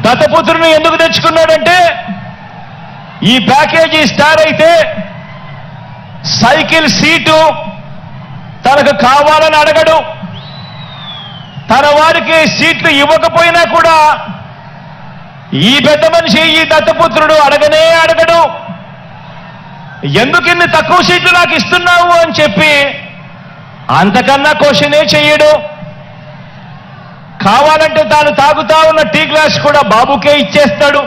దత్తపుత్రుని ఎందుకు తెచ్చుకున్నాడంటే ఈ package star అయితే సైకిల్ సీటు తనకు కావాలని అడగడు, తన వారికి సీట్లు ఇవ్వకపోయినా కూడా ఈ పెద్ద మనిషి ఈ దత్తపుత్రుడు అడగనే అడగడు. ఎందుకు ఇన్ని తక్కువ సీట్లు నాకు ఇస్తున్నావు అని చెప్పి అంతకన్నా క్వశ్చనే చెయ్యడు. కావాలంటే తాను తాగుతా ఉన్న టీ గ్లాస్ కూడా బాబుకే ఇచ్చేస్తాడు.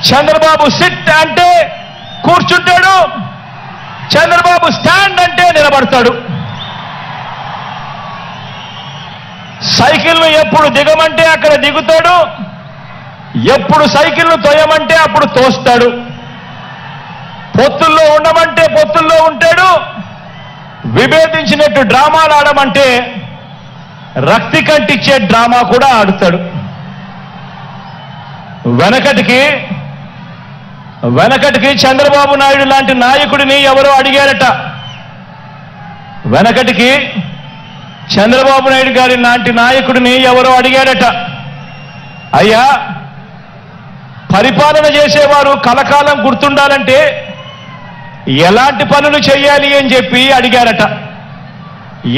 చంద్రబాబు సిట్ అంటే కూర్చుంటాడు, చంద్రబాబు స్టాండ్ అంటే నిలబడతాడు. సైకిల్ను ఎప్పుడు దిగమంటే అక్కడ దిగుతాడు, ఎప్పుడు సైకిల్ను తోయమంటే అప్పుడు తోస్తాడు. పొత్తుల్లో ఉండమంటే పొత్తుల్లో ఉంటాడు, విభేదించినట్టు డ్రామాలు ఆడమంటే రక్తి కంటిచ్చే డ్రామా కూడా ఆడుతాడు. వెనకటికి చంద్రబాబు నాయుడు లాంటి నాయకుడిని ఎవరో అడిగారట. వెనకటికి చంద్రబాబు నాయుడు గారి లాంటి నాయకుడిని ఎవరో అడిగారట, అయ్యా పరిపాలన చేసేవారు కలకాలం గుర్తుండాలంటే ఎలాంటి పనులు చేయాలి అని చెప్పి అడిగారట.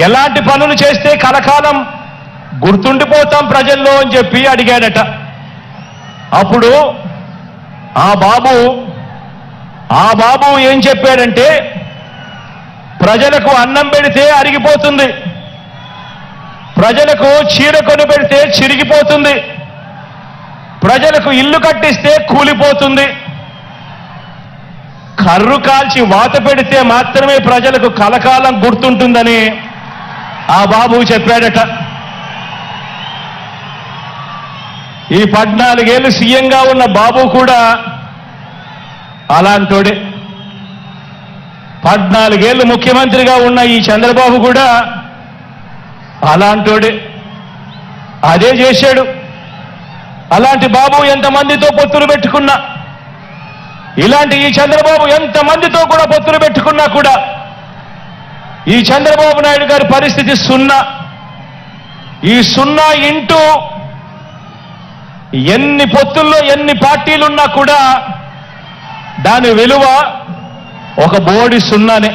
ఎలాంటి పనులు చేస్తే కలకాలం గుర్తుండిపోతాం ప్రజల్లో అని చెప్పి అడిగాడట. అప్పుడు ఆ బాబు ఏం చెప్పాడంటే, ప్రజలకు అన్నం పెడితే అరిగిపోతుంది, ప్రజలకు చీర కొని పెడితే చిరిగిపోతుంది, ప్రజలకు ఇల్లు కట్టిస్తే కూలిపోతుంది, కర్రు కాల్చి వాత పెడితే మాత్రమే ప్రజలకు కలకాలం గుర్తుంటుందని ఆ బాబు చెప్పాడట. ఈ 14 ఏళ్ళు సీఎంగా ఉన్న బాబు కూడా అలాంటోడే. 14 ఏళ్ళు ముఖ్యమంత్రిగా ఉన్న ఈ చంద్రబాబు కూడా అలాంటోడే. అదే చేశాడు. అలాంటి బాబు ఎంతమందితో పొత్తులు పెట్టుకున్నా, ఇలాంటి ఈ చంద్రబాబు ఎంతమందితో కూడా పొత్తులు పెట్టుకున్నా కూడా ఈ చంద్రబాబు నాయుడు గారి పరిస్థితి సున్నా. ఈ సున్నా ఇంటూ ఎన్ని పొత్తుల్లో ఎన్ని పార్టీలున్నా కూడా దాని విలువ ఒక బోడి సున్నానే.